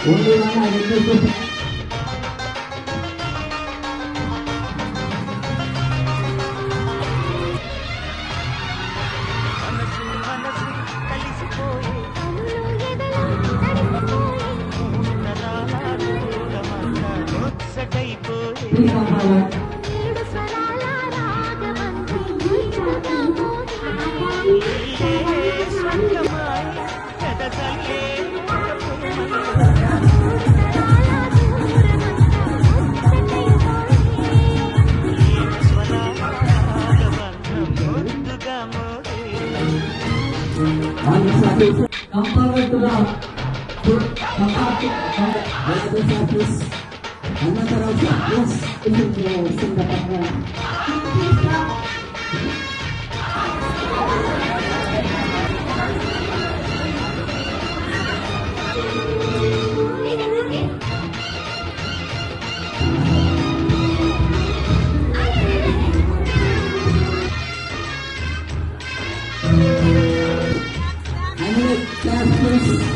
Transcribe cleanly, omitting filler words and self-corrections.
Only one I request to please come forward. Come forward to the please. Another of yes, it is in the background. Class, please.